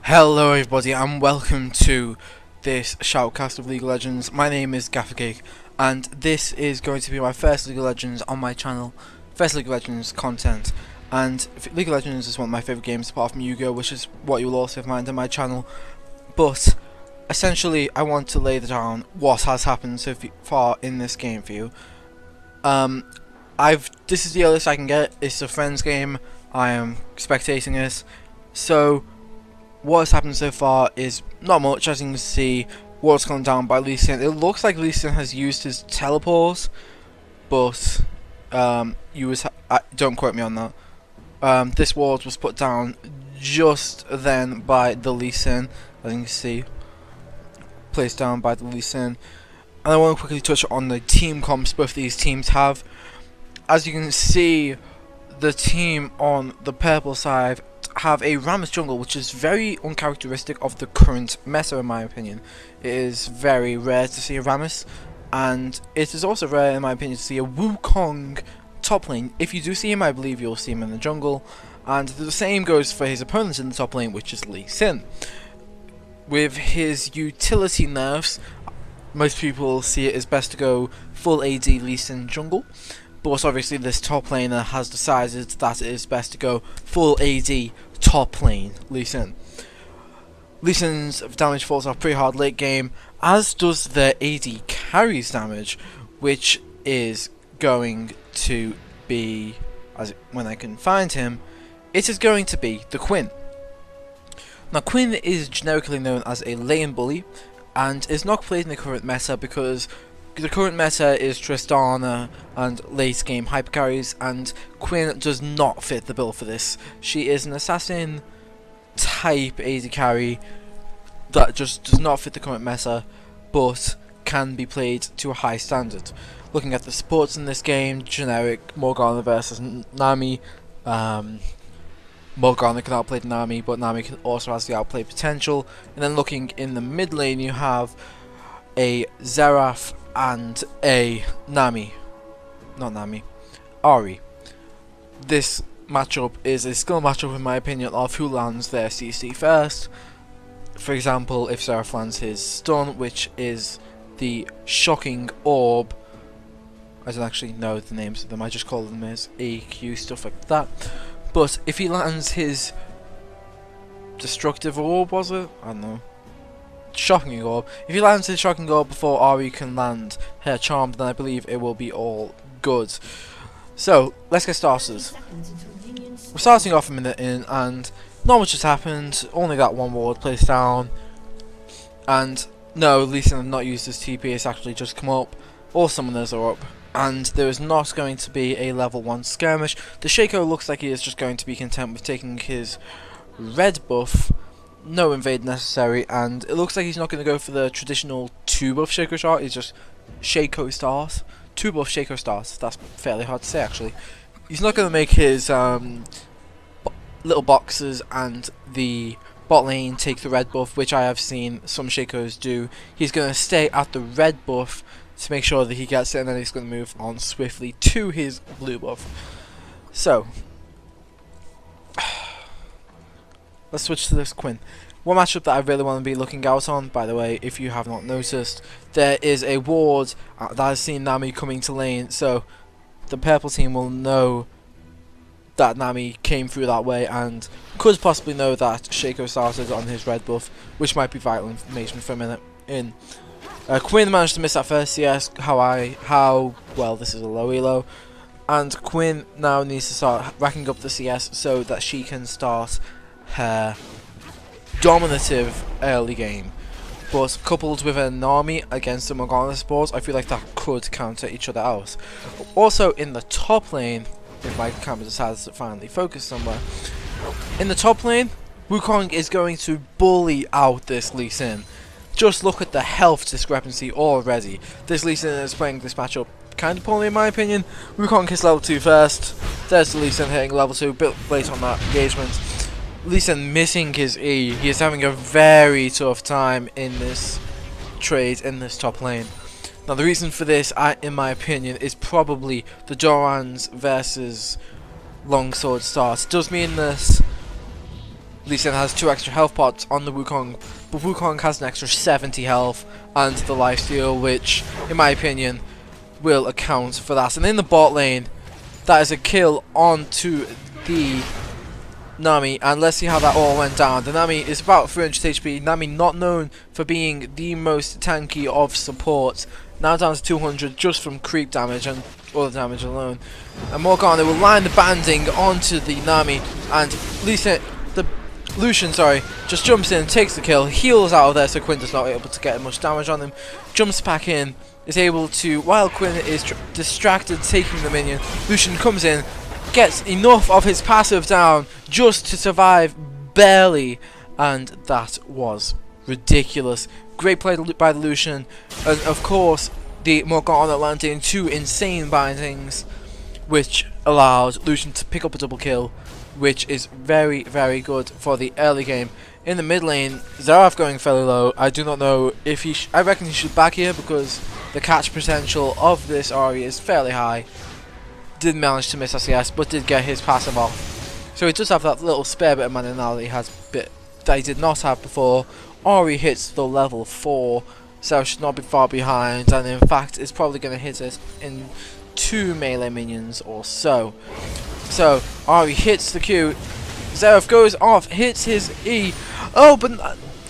Hello everybody and welcome to this Shoutcast of League of Legends. My name is Gaffercake and this is going to be my first League of Legends on my channel. First League of Legends content, and League of Legends is one of my favourite games apart from Yu-Gi-Oh, which is what you will also find on my channel. But essentially I want to lay down what has happened so far in this game for you. This is the earliest I can get. It's a friend's game. I am spectating this. So what has happened so far is not much. As you can see, ward's gone down by Lee Sin. It looks like Lee Sin has used his teleport, but don't quote me on that. This ward was put down just then by the Lee Sin, as you can see, placed down by the Lee Sin. And I want to quickly touch on the team comps both these teams have. As you can see, the team on the purple side have a Rammus jungle, which is very uncharacteristic of the current meta in my opinion. It is very rare to see a Rammus, and it is also rare in my opinion to see a Wukong top lane. If you do see him, I believe you'll see him in the jungle, and the same goes for his opponent in the top lane, which is Lee Sin. With his utility nerfs, most people see it as best to go full AD Lee Sin jungle, but obviously this top laner has decided that it is best to go full AD top lane Lee Sin. Lee Sin's damage falls off pretty hard late game, as does the AD carries damage, which is going to be, when I can find him, it is going to be the Quinn. Now Quinn is generically known as a lane bully and is not played in the current meta because the current meta is Tristana and late game hyper carries, and Quinn does not fit the bill for this. She is an assassin type AD carry that just does not fit the current meta, but can be played to a high standard. Looking at the supports in this game, generic Morgana versus Nami. Morgana can outplay Nami, but Nami also has the outplay potential. And then looking in the mid lane, you have a Xerath and a Ahri. This matchup is a skill matchup in my opinion of who lands their CC first. For example, if Xerath lands his stun, which is the shocking orb, I don't actually know the names of them, I just call them as AQ, stuff like that. But if he lands his destructive orb, was it? I don't know. Shocking orb. If he lands his shocking orb before Ahri can land her charm, then I believe it will be all good. So let's get started. We're starting off a minute in, and not much has happened. Only got one ward placed down, and no, Lee Sin have not used his TP. It's actually just come up. All summoners are up, and there is not going to be a level 1 skirmish. The Shaco looks like he is just going to be content with taking his red buff. No invade necessary, and it looks like he's not going to go for the traditional 2-buff Shaco start. He's just Shaco stars. 2-buff Shaco stars. That's fairly hard to say actually. He's not going to make his little boxes and the bot lane take the red buff, which I have seen some Shacos do. He's going to stay at the red buff to make sure that he gets it, and then he's going to move on swiftly to his blue buff. So let's switch to this Quinn. One matchup that I really want to be looking out on, by the way, if you have not noticed, there is a ward that has seen Nami coming to lane, so the purple team will know that Nami came through that way and could possibly know that Shaco started on his red buff, which might be vital information for a minute in. Quinn managed to miss that first CS, well, this is a low elo, and Quinn now needs to start racking up the CS so that she can start her dominative early game. But coupled with an army against the Morgana support, I feel like that could counter each other out. Also in the top lane, if my camera decides to finally focus somewhere, in the top lane, Wukong is going to bully out this Lee Sin. Just look at the health discrepancy already. This Lee Sin is playing this matchup kind of poorly in my opinion. Wukong hits level 2 first. There's the Lee Sin hitting level 2, built late on that engagement. Lee Sin missing his E. He is having a very tough time in this trade in this top lane. Now the reason for this, in my opinion, is probably the Dorans versus longsword start. Does mean this Lee Sin has 2 extra health pots on the Wukong, but Wukong has an extra 70 health and the lifesteal, which, in my opinion, will account for that. And in the bot lane, that is a kill onto the Nami, and let's see how that all went down. The Nami is about 300 HP. Nami, not known for being the most tanky of supports, now down to 200 just from creep damage and other damage alone. And Morgana will line the banding onto the Nami, and Lucian, just jumps in, takes the kill, heals out of there so Quinn is not able to get much damage on him, jumps back in, is able to, while Quinn is distracted taking the minion, Lucian comes in, gets enough of his passive down just to survive barely, and that was ridiculous. Great play by the Lucian, and of course the Morgana landing 2 insane bindings, which allows Lucian to pick up a double kill, which is very, very good for the early game. In the mid lane, Xerath going fairly low. I do not know if he I reckon he should back here because the catch potential of this Ahri is fairly high. Did manage to miss SES, but did get his passive off. So he does have that little spare bit of mana now that he has that he did not have before. Ahri hits the level 4, so should not be far behind, and in fact is probably going to hit it in 2 melee minions or so. So Ahri hits the Q, Xerath goes off, hits his E. Oh, but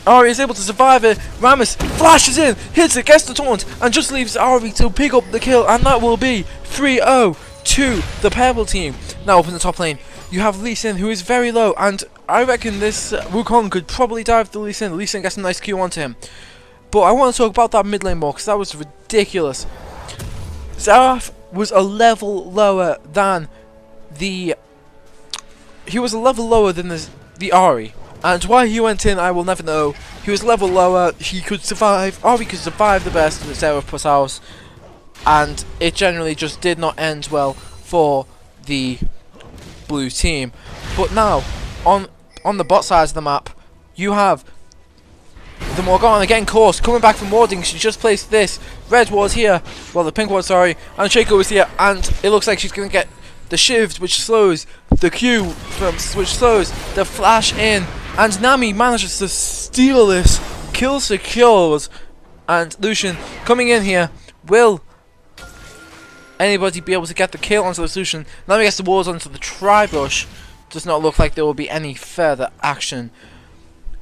Ahri is able to survive it. Rammus flashes in, hits it, gets the taunt, and just leaves Ahri to pick up the kill, and that will be 3-0 to the purple team. Now up in the top lane, you have Lee Sin, who is very low, and I reckon this Wukong could probably dive the Lee Sin. Lee Sin gets a nice Q onto him. But I want to talk about that mid lane more, because that was ridiculous. Xerath was a level lower than the Ahri, and why he went in I will never know. He was level lower, he could survive, Ahri could survive the best that Xerath put out, and it generally just did not end well for the blue team. But now on the bot side of the map, you have the Morgana getting caught, coming back from warding. She just placed this red ward here, well the pink ward, sorry, and Shaco is here, and it looks like she's going to get the shift, which slows the Q, which slows the flash in, and Nami manages to steal this, kill secures, and Lucian coming in here. Will anybody be able to get the kill onto the Lucian? Nami gets the wards onto the tri-brush. Does not look like there will be any further action.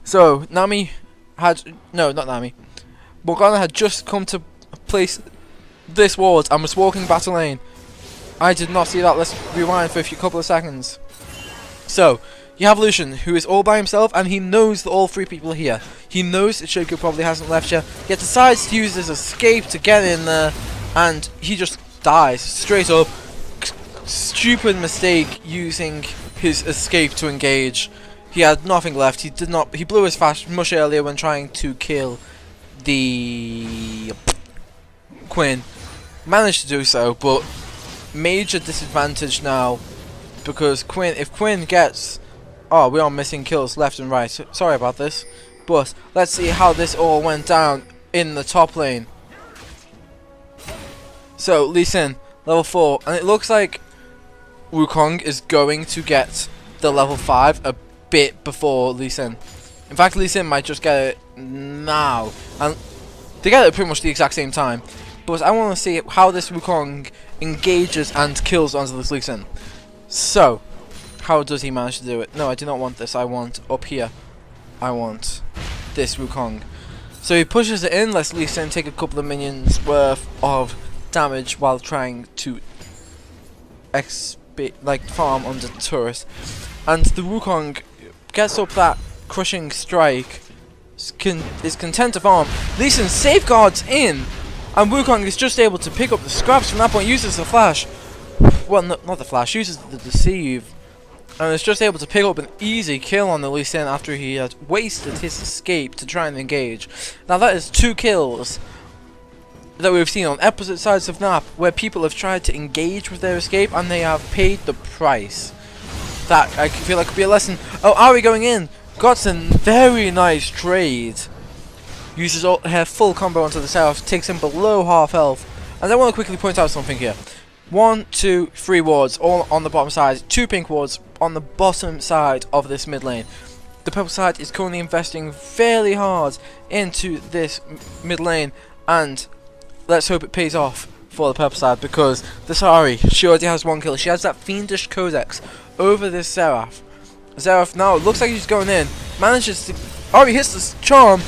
So Nami had, no, not Nami, Morgana had just come to place this ward and was walking battle lane. I did not see that. Let's rewind for a couple of seconds. So you have Lucian, who is all by himself, and he knows that all 3 people are here. He knows that Shaco probably hasn't left yet, yet decides to use his escape to get in there, and he just dies straight up. Stupid mistake using his escape to engage. He had nothing left. He blew his flash much earlier when trying to kill the Quinn. Managed to do so, but major disadvantage now, because if Quinn gets, oh, we are missing kills left and right, sorry about this, but let's see how this all went down in the top lane. So Lee Sin, level 4, and it looks like Wukong is going to get the level 5 a bit before Lee Sin. In fact, Lee Sin might just get it now, and they get it pretty much the exact same time. But I want to see how this Wukong engages and kills onto this Lee Sin. So, how does he manage to do it? No, I do not want this. I want up here. I want this Wukong. So he pushes it in, lets Lee Sin take a couple of minions worth of damage while trying to farm under the turret. And the Wukong gets up that crushing strike, is content to farm. Lee Sin safeguards in, and Wukong is just able to pick up the scraps from that point, uses the flash, well, not the flash, uses the deceive, and is just able to pick up an easy kill on the Lee Sin after he had wasted his escape to try and engage. Now that is 2 kills that we've seen on opposite sides of the map, where people have tried to engage with their escape and they have paid the price. That, I feel like, could be a lesson. Oh, Ahri going in, got some very nice trade. Uses her full combo onto the south, takes him below half health. And I want to quickly point out something here. 1, 2, 3 wards all on the bottom side, 2 pink wards on the bottom side of this mid lane. the purple side is currently investing fairly hard into this mid lane, and let's hope it pays off for the purple side, because the Sari, she already has 1 kill. She has that fiendish codex over this Seraph. Seraph now, it looks like he's going in, manages to... Oh, he hits the charm.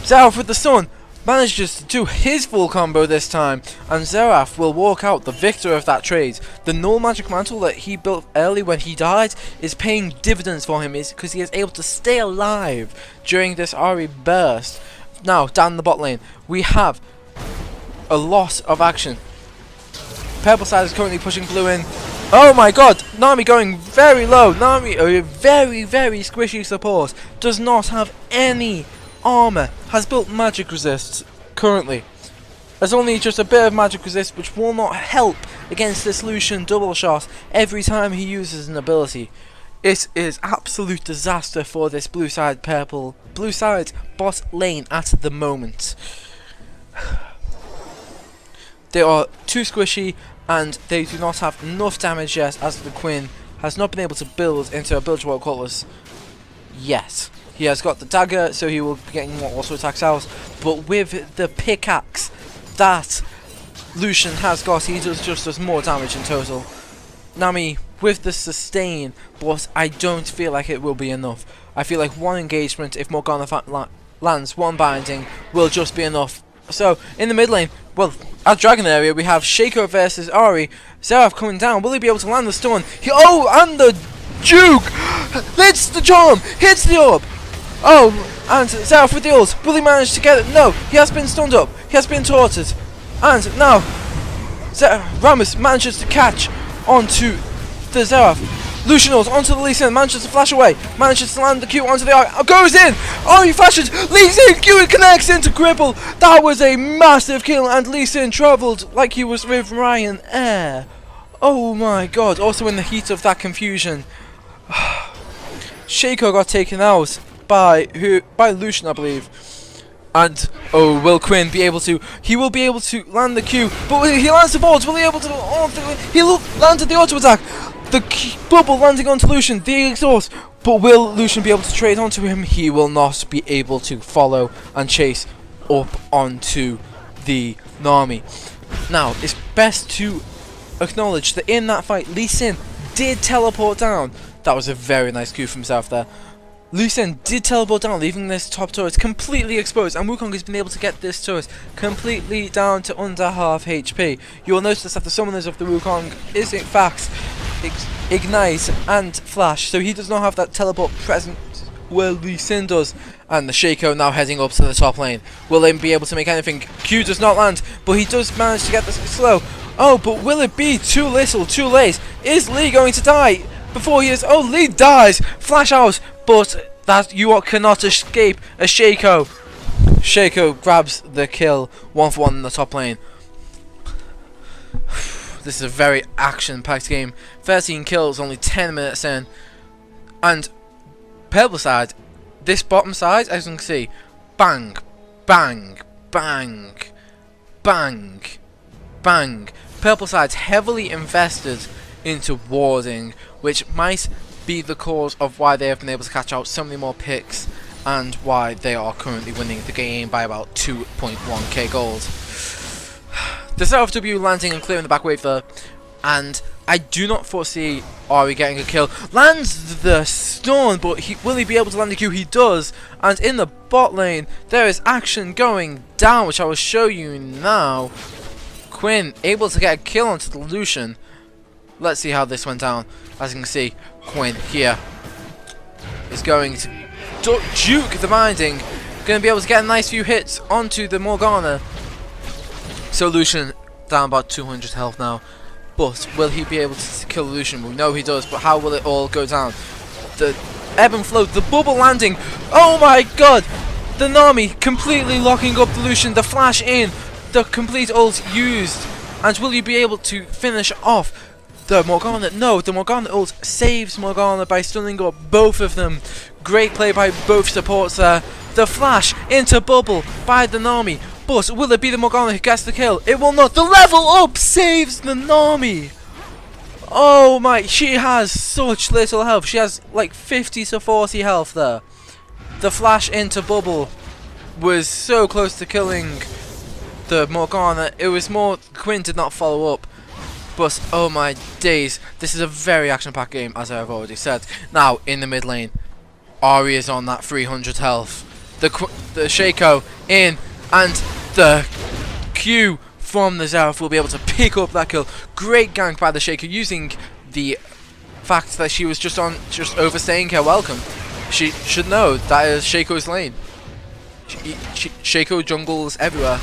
Seraph with the stun manages to do his full combo this time, and Seraph will walk out the victor of that trade. The null magic mantle that he built early when he died is paying dividends for him, because he is able to stay alive during this Ahri burst. Now, down the bot lane, we have a lot of action. Purple side is currently pushing blue in. Oh my god, Nami going very low. Nami, a very, very squishy support, does not have any armor, has built magic resist currently. There's only just a bit of magic resist, which will not help against this Lucian double shot every time he uses an ability. It is absolute disaster for this blue side bot lane at the moment. They are too squishy, and they do not have enough damage yet, as the Quinn has not been able to build into a Bilge World Cutlass yet. He has got the dagger, so he will be getting more auto attacks out, but with the pickaxe that Lucian has got, he does more damage in total. Nami with the sustain, but I don't feel like it will be enough. I feel like one engagement, if Morgana lands one binding, will just be enough. So, in the mid lane, well, at Dragon area, we have Shaco versus Ahri. Seraph coming down. Will he be able to land the stun? Oh, and the juke! Hits the charm! Hits the orb! Oh, and Seraph with the ult. Will he manage to get it? No, he has been stunned up. He has been taunted. And now, Rammus manages to catch onto the Seraph. Lucian ult onto the Lee Sin, manages to flash away, manages to land the Q onto the eye, goes in! Oh, he flashes! Lee Sin Q connects into Cripple! That was a massive kill, and Lee Sin travelled like he was with Ryan Air. Oh my god, also in the heat of that confusion, Shaco got taken out by Lucian, I believe. And, oh, will Quinn be able to... He will be able to land the Q, but he lands the vault, will he be able to... Oh, he landed the auto attack! The bubble landing onto Lucian, the exhaust, but will Lucian be able to trade onto him? He will not be able to follow and chase up onto the Nami. Now, it's best to acknowledge that in that fight, Lee Sin did teleport down. That was a very nice Q from himself there. Lee Sin did teleport down, leaving this top turret completely exposed, and Wukong has been able to get this turret completely down to under half HP. You will notice that the summoners of the Wukong is in fact Ignite and Flash, so he does not have that teleport present where Lee Sin does. And the Shaco now heading up to the top lane. Will they be able to make anything? Q does not land, but he does manage to get this slow. Oh, but will it be too little, too late? Is Lee going to die before he is? Oh, Lee dies! Flash out! But that you cannot escape a Shaco. Shaco grabs the kill, 1-for-1 in the top lane. This is a very action-packed game. 13 kills, only 10 minutes in. And purple side, this bottom side, as you can see, bang, bang, bang, bang, bang. Purple side's heavily invested into warding, which might be the cause of why they have been able to catch out so many more picks, and why they are currently winning the game by about 2.1k gold. The Seraph W landing and clearing the back wave there, and I do not foresee Ahri getting a kill. Lands the stun, but will he be able to land the Q? He does, and in the bot lane there is action going down, which I will show you now. Quinn able to get a kill onto the Lucian. Let's see how this went down. As you can see, Quinn here is going to juke the binding, going to be able to get a nice few hits onto the Morgana. So Lucian down about 200 health now, but will he be able to kill Lucian? We know he does, but how will it all go down? The ebb and flow, the bubble landing, oh my god! The Nami completely locking up the Lucian, the flash in, the complete ult used, and will you be able to finish off the Morgana? No, the Morgana ult saves Morgana by stunning up both of them. Great play by both supports there. The flash into bubble by the Nami. But will it be the Morgana who gets the kill? It will not. The level up saves the Nami. Oh my, she has such little health. She has like 50 to 40 health there. The flash into bubble was so close to killing the Morgana. It was more, Quinn did not follow up. But oh my days, this is a very action-packed game, as I have already said. Now, in the mid lane, Ahri is on that 300 health. The Shaco in, and the Q from the Xerath will be able to pick up that kill. Great gank by the Shaco, using the fact that she was just overstaying her welcome. She should know that is Shaco's lane. Shaco jungles everywhere,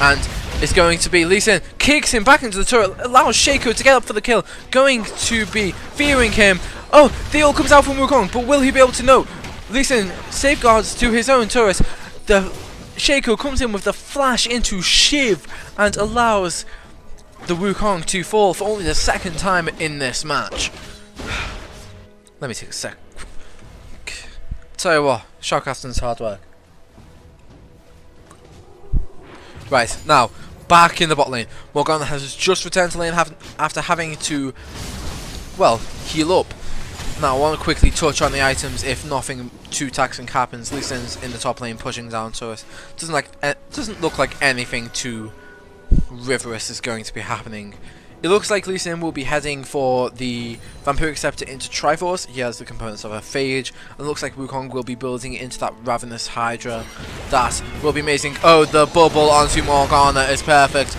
and it's going to be Lee Sin kicks him back into the turret, allows Shaco to get up for the kill. Going to be fearing him. Oh, the ult comes out from Wukong, but will he be able to know? Lee Sin safeguards to his own turret. The Shaco comes in with the flash into Shiv and allows the Wukong to fall for only the second time in this match. Let me take a sec. Tell you what, Shoutcasting's hard work. Right, now, back in the bot lane. Morgana has just returned to lane after having to, well, heal up. Now, I want to quickly touch on the items if nothing too taxing happens. Lee Sin's in the top lane pushing down to us. Doesn't look like anything too rigorous is going to be happening. It looks like Lee Sin will be heading for the Vampiric Scepter into Triforce. He has the components of a Phage. And it looks like Wukong will be building it into that Ravenous Hydra. That will be amazing. Oh, the bubble onto Morgana is perfect.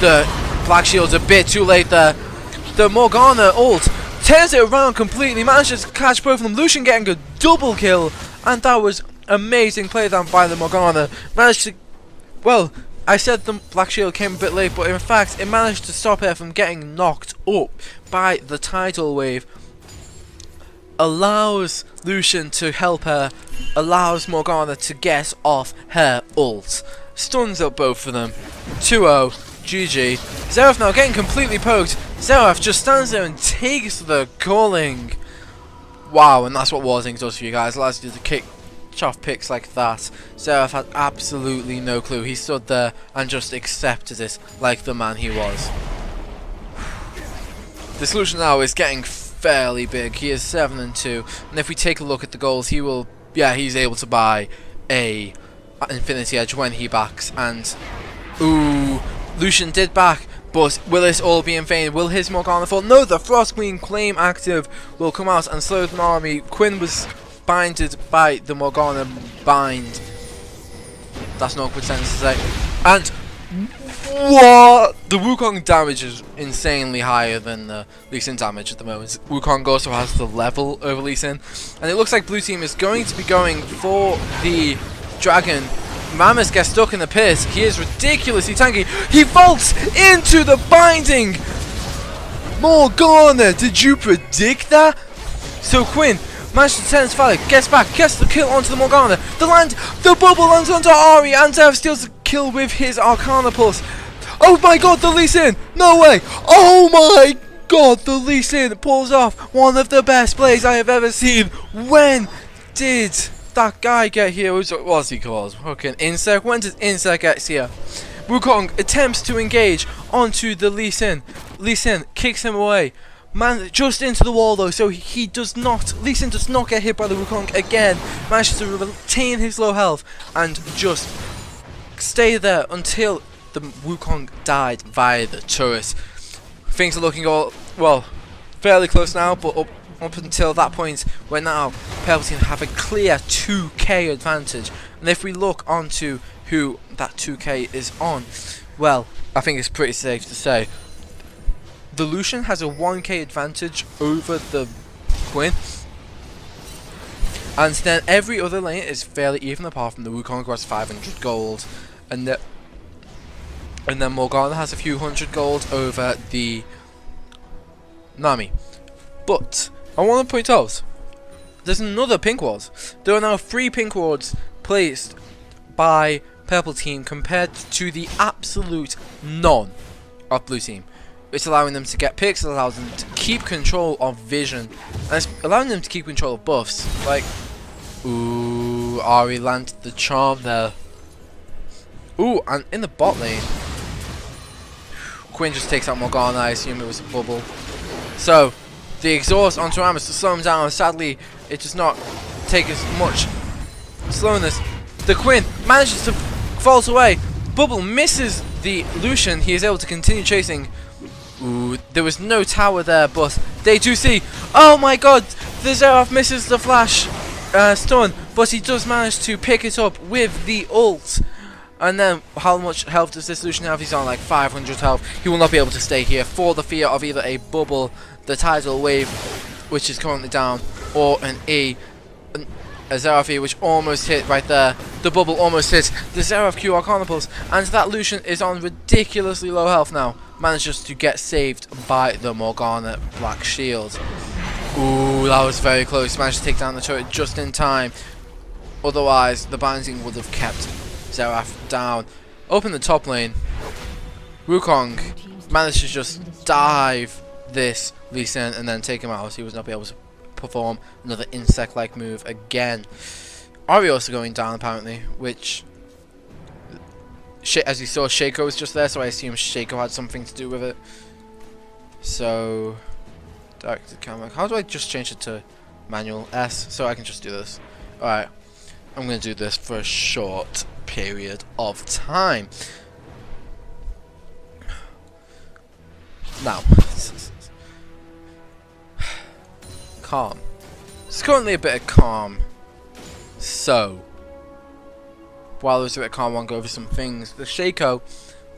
The Black Shield's a bit too late there. The Morgana ult turns it around completely. Manages to catch both of them. Lucian getting a double kill. And that was amazing play down by the Morgana. Managed to, well, I said the Black Shield came a bit late, but in fact, it managed to stop her from getting knocked up by the tidal wave. Allows Lucian to help her, allows Morgana to get off her ult. Stuns up both of them. 2-0, GG. Xerath now getting completely poked. Xerath just stands there and takes the calling. Wow, and that's what Warzing does for you guys. Allows you to kick off picks like that. Xerath had absolutely no clue. He stood there and just accepted it like the man he was. The solution now is getting fairly big. He is 7-2, and if we take a look at the goals, he will, yeah, he's able to buy a Infinity Edge when he backs. And ooh, Lucian did back, but will this all be in vain? Will his Morgana fall? No, the Frost Queen claim active will come out and slow the army. Quinn was binded by the Morgana bind. That's not a good sentence to say. And what? The Wukong damage is insanely higher than the Lee Sin damage at the moment. Wukong also has the level over Lee Sin, and it looks like blue team is going to be going for the dragon. Mammoth gets stuck in the pit. He is ridiculously tanky. He vaults into the binding. Morgana, did you predict that? So Quinn managed to turn his valley, gets back, gets the kill onto the Morgana. The bubble lands onto Ahri, and Xerath steals the kill with his Arcana Pulse. Oh my god, the Lee Sin! No way! Oh my god, the Lee Sin pulls off one of the best plays I have ever seen. When did that guy get here? What was he called? Fucking Insect. When did Insect get here? Wukong attempts to engage onto the Lee Sin. Lee Sin kicks him away. Man, just into the wall though, so he does not, Lee Sin does not get hit by the Wukong again. Manages to retain his low health and just stay there until the Wukong died via the turret. Things are looking all, well, fairly close now, but up until that point, we're now Purple Team have a clear 2k advantage. And if we look onto who that 2k is on, well, I think it's pretty safe to say the Lucian has a 1k advantage over the Quinn, and then every other lane is fairly even apart from the Wukong, who has 500 gold, and then Morgana has a few hundred gold over the Nami. But I want to point out there's another pink ward. There are now 3 pink wards placed by Purple Team compared to the absolute none of Blue Team. It's allowing them to get picks, it allows them to keep control of vision, and it's allowing them to keep control of buffs. Like, ooh, Ahri landed the charm there. Ooh, and in the bot lane, Quinn just takes out Morgana. I assume it was a bubble. So the exhaust onto Rammus to slow him down. Sadly, it does not take as much slowness. The Quinn manages to vault away. Bubble misses the Lucian. He is able to continue chasing. Ooh, there was no tower there, but they do see. Oh my god, the Xerath misses the flash stun, but he does manage to pick it up with the ult. And then, how much health does this Lucian have? He's on like 500 health. He will not be able to stay here for the fear of either a bubble, the tidal wave, which is currently down, or an E. A Xerath E, which almost hit right there. The bubble almost hit the Xerath Q Arcana Pulse, and that Lucian is on ridiculously low health now. Manages to get saved by the Morgana Black Shield. Ooh, that was very close. Managed to take down the turret just in time. Otherwise, the binding would have kept Xerath down. Up in the top lane, Wukong managed to just dive this Lee Sin and then take him out. He was not able to perform another insect-like move again. Ahri also going down apparently, which, as you saw, Shaco was just there, so I assume Shaco had something to do with it. So, directed camera. How do I just change it to manual S so I can just do this? Alright, I'm going to do this for a short period of time. Now, calm. It's currently a bit of calm. So, while there's a bit of calm, I'll go over some things. The Shaco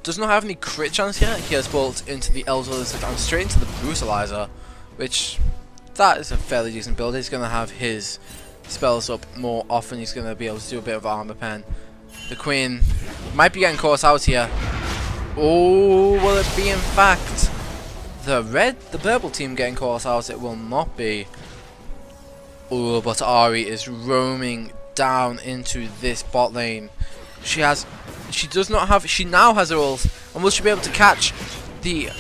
does not have any crit chance yet. He has bolted into the Elder Lizard and straight into the Brutalizer, which, that is a fairly decent build. He's going to have his spells up more often. He's going to be able to do a bit of armor pen. The Queen might be getting caught out here. Oh, will it be in fact the purple team getting caught out? It will not be. Oh, but Ahri is roaming down into this bot lane. She now has her ult, and will she be able to catch the...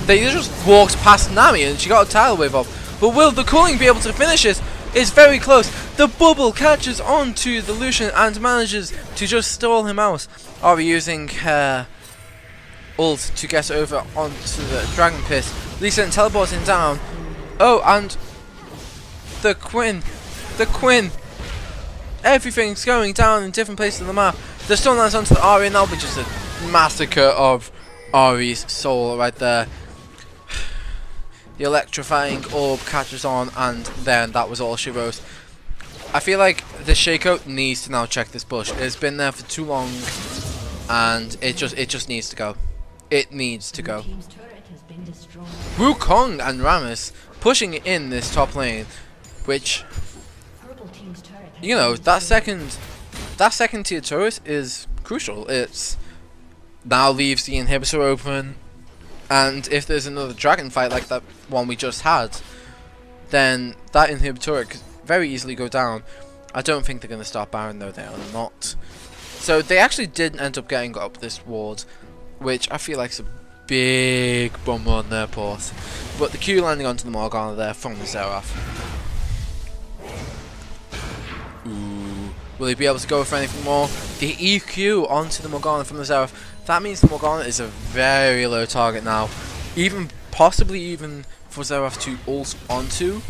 They just walked past Nami and she got a tidal wave off. But will the Culling be able to finish it? It's very close. The bubble catches onto the Lucian and manages to just stall him out. Ahri using her ult to get over onto the Dragon Pit. Lee Sin teleporting down. Oh, and the Quinn. Everything's going down in different places of the map. The stun lands onto the Ahri, and that'll be just a massacre of Ahri's soul right there. The electrifying orb catches on, and then that was all she wrote. I feel like the Shaco needs to now check this bush. It's been there for too long, and it just needs to go. It needs to go. Wukong and Rammus pushing in this top lane, which, you know, that second tier turret is crucial. It now leaves the inhibitor open, and if there's another dragon fight like that one we just had, then that inhibitor could very easily go down. I don't think they're going to start Baron though, they are not. So they actually did end up getting up this ward, which I feel like is a big bummer on their part. But the Q landing onto the Morgana there from the Xerath. Ooh, will he be able to go for anything more? The EQ onto the Morgana from the Xerath. That means the Morgana is a very low target now. Possibly even for Xerath to ult onto,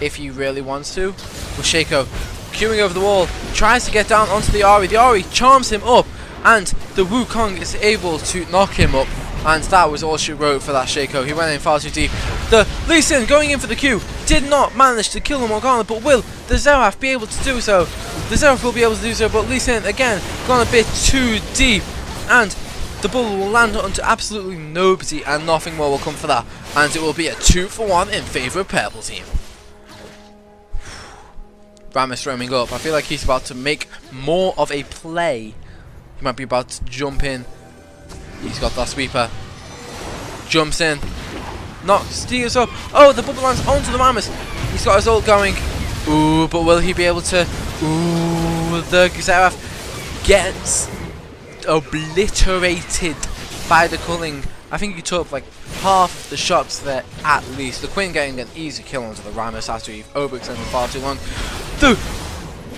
if he really wants to. With Shaco queuing over the wall, tries to get down onto the Ahri. The Ahri charms him up, and the Wukong is able to knock him up. And that was all she wrote for that Shaco. He went in far too deep. The Lee Sin going in for the Q did not manage to kill the Morgana, but will the Xerath be able to do so? The Xerath will be able to do so, but Lee Sin again gone a bit too deep, and the bubble will land onto absolutely nobody, and nothing more will come for that. And it will be a 2-for-1 in favour of purple team. Rammus roaming up. I feel like he's about to make more of a play. He might be about to jump in. He's got that sweeper. Jumps in. Not steals up. Oh, the bubble lands onto the Rammus. He's got his ult going. Ooh, but will he be able to? Ooh, the Xerath gets obliterated by the Culling. I think he took like half the shots there at least. The Queen getting an easy kill onto the Rammus after he overextended far too long.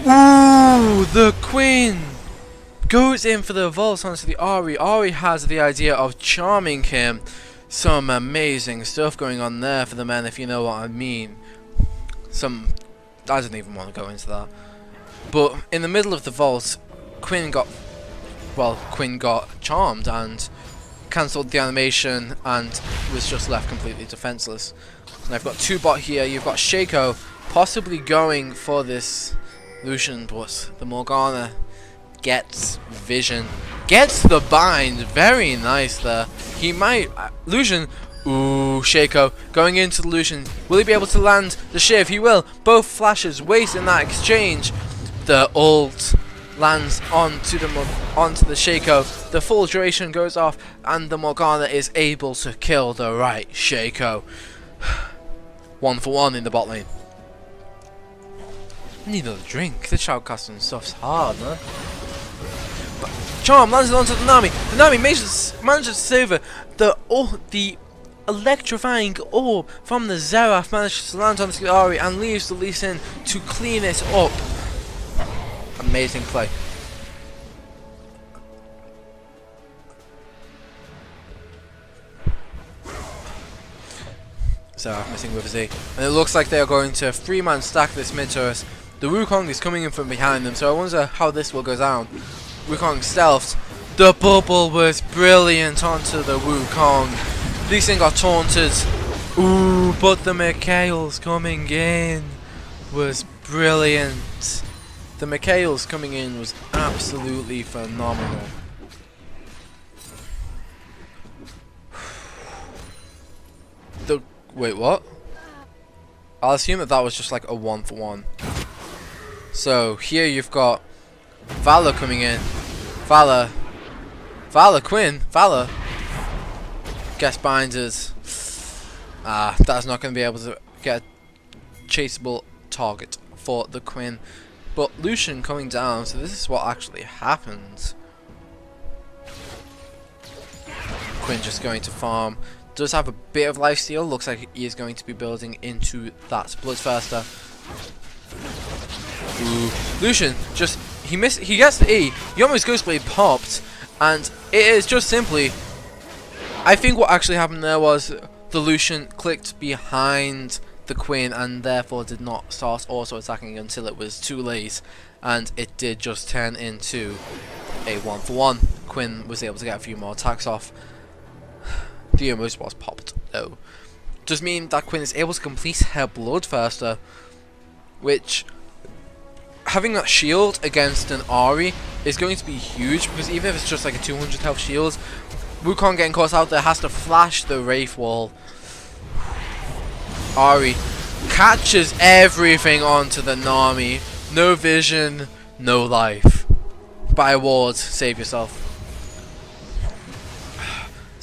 The Queen goes in for the vault onto the Ahri. Ahri has the idea of charming him Some amazing stuff going on there for the men, if you know what I mean. I don't even want to go into that. But in the middle of the vault, Quinn got charmed and cancelled the animation and was just left completely defenseless. And I've got two bot here. You've got Shaco possibly going for this Lucian, but the Morgana gets vision, gets the bind. Very nice there. He might Lucian. Ooh, Shaco going into the Lucian. Will he be able to land the Shiv? He will. Both flashes waste in that exchange. The ult lands onto the Shaco. The full duration goes off, and the Morgana is able to kill the right Shaco. 1-for-1 in the bot lane. I need another drink. This shoutcasting stuff's hard, man. But Charm lands it onto the Nami. The Nami manages to save her. The electrifying orb from the Xerath manages to land onto the Ahri and leaves the Lee Sin to clean it up. Amazing play. Xerath missing with a Z. And it looks like they are going to 3-man stack this mid turret. The Wukong is coming in from behind them, so I wonder how this will go down. Wukong stealthed. The bubble was brilliant onto the Wukong. Lee Sin got taunted. Ooh, but the Mikhail's coming in was brilliant. The Mikhail's coming in was absolutely phenomenal. Wait, what? I'll assume that was just like a 1-for-1. So here you've got Valor coming in. Valor Quinn. Valor gets binded. That's not going to be able to get a chaseable target for the Quinn. But Lucian coming down, so this is what actually happens. Quinn just going to farm. Does have a bit of lifesteal. Looks like he is going to be building into that Bloodthirster. Ooh, Lucian just he gets the E. He almost Ghostblade popped, and it is just simply. I think what actually happened there was the Lucian clicked behind the Quinn and therefore did not start auto attacking until it was too late, and it did just turn into a 1-for-1. Quinn was able to get a few more attacks off. The almost was popped though. Does mean that Quinn is able to complete her Bloodthirster, which having that shield against an Ahri is going to be huge, because even if it's just like a 200 health shield, Wukong getting caught out there has to flash the Wraith Wall. Ahri catches everything onto the Nami. No vision, no life. Buy a ward, save yourself.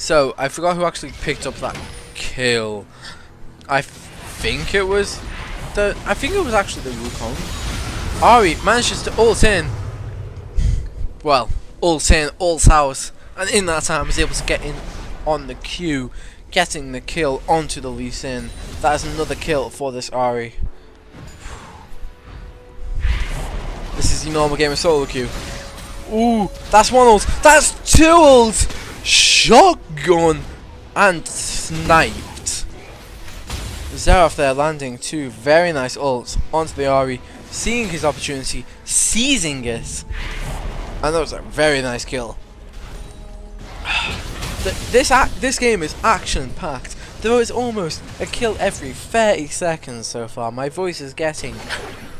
So, I forgot who actually picked up that kill. I think it was actually the Wukong. Ahri manages to ult in. Well, ult in, ult out. And in that time was able to get in on the Q, getting the kill onto the Lee Sin. That is another kill for this Ahri. This is the normal game of solo queue. Ooh, that's one ult. That's two ults. Shotgun and sniped. Xerath there landing two very nice ults onto the Ahri, seeing his opportunity, seizing it, and that was a very nice kill. This game is action packed. There is almost a kill every 30 seconds so far. My voice is getting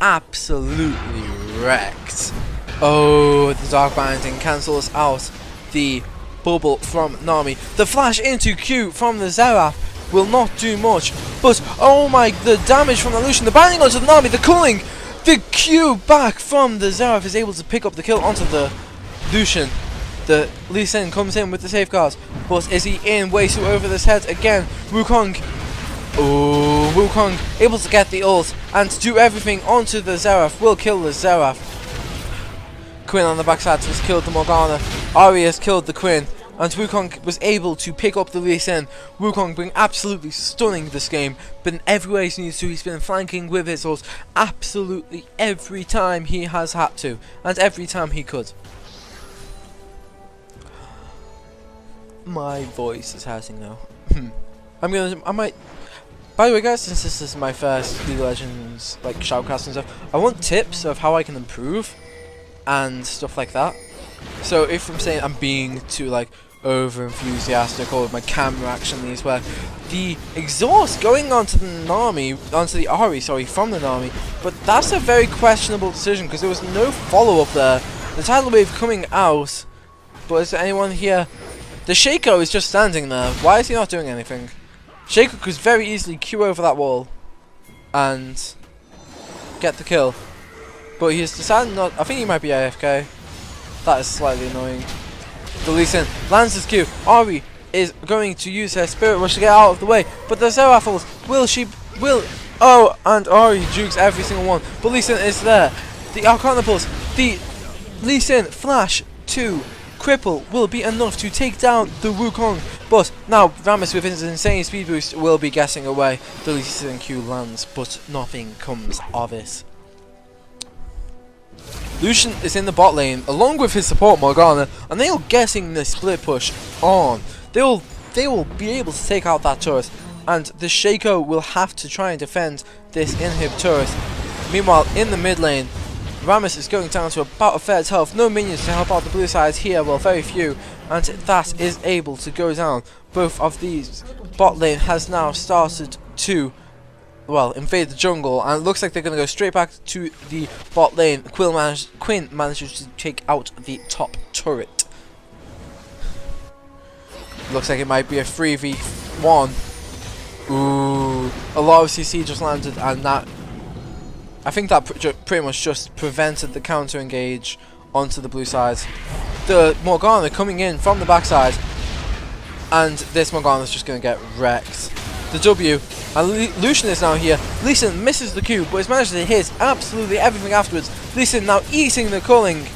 absolutely wrecked. Oh, the Dark Binding cancels out the bubble from Nami. The flash into Q from the Xerath will not do much, but oh my, the damage from the Lucian, the binding onto the Nami, the cooling, the Q back from the Xerath is able to pick up the kill onto the Lucian. The Lee Sin comes in with the safeguards, but is he in? Way too over his head again. Wukong. Oh, Wukong able to get the ult and to do everything onto the Xerath. Will kill the Xerath. Quinn on the backside has killed the Morgana. Ahri has killed the Quinn, and Wukong was able to pick up the Lee Sin. Wukong being absolutely stunning this game, but in every way he needs to. He's been flanking with his ult absolutely every time he has had to, and every time he could. My voice is hurting now. I might. By the way, guys, since this is my first League of Legends like shoutcast and stuff, I want tips of how I can improve and stuff like that. So if I'm saying I'm being too like over enthusiastic or my camera actually is where the exhaust going onto the Ahri, sorry, from the Nami, but that's a very questionable decision because there was no follow up there. The tidal wave coming out, but is there anyone here? The Shaco is just standing there. Why is he not doing anything? Shaco could very easily queue over that wall and get the kill, but he's decided not. I think he might be AFK. That is slightly annoying. The Lee Sin lands his Q. Ahri is going to use her Spirit Rush to get out of the way, but the Seraphals oh, and Ahri jukes every single one, but Lee Sin is there. The Arcana Pulse, the Lee Sin flash to cripple will be enough to take down the Wukong, but now Rammus with his insane speed boost will be guessing away. The Lee Sin Q lands, but nothing comes of it. Lucian is in the bot lane along with his support Morgana, and they are getting the split push on. They will be able to take out that turret, and the Shaco will have to try and defend this inhib turret. Meanwhile, in the mid lane, Rammus is going down to about a third health. No minions to help out the blue side here, well, very few, and that is able to go down. Both of these bot lane has now started to, well, invade the jungle, and it looks like they're going to go straight back to the bot lane. Quinn manages to take out the top turret. Looks like it might be a 3v1. Ooh, a lot of CC just landed, and that, I think that pretty much just prevented the counter engage onto the blue side. The Morgana coming in from the backside, and this Morgana is just going to get wrecked. The W, and Lucian is now here. Lee Sin misses the Q, but has managed to hit absolutely everything afterwards. Lee Sin now eating the culling,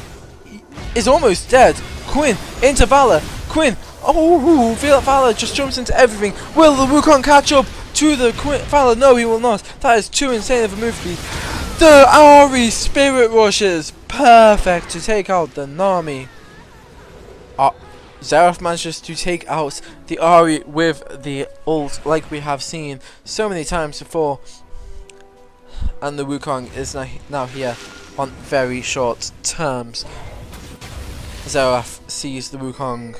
is almost dead. Quinn into Valor. Quinn, oh, Valor just jumps into everything. Will the Wukong catch up to the Valor? No, he will not. That is too insane of a move speed. The Ahri Spirit Rushes, perfect to take out the Nami. Xerath manages to take out the Ahri with the ult, like we have seen so many times before. And the Wukong is now here on very short terms. Xerath sees the Wukong.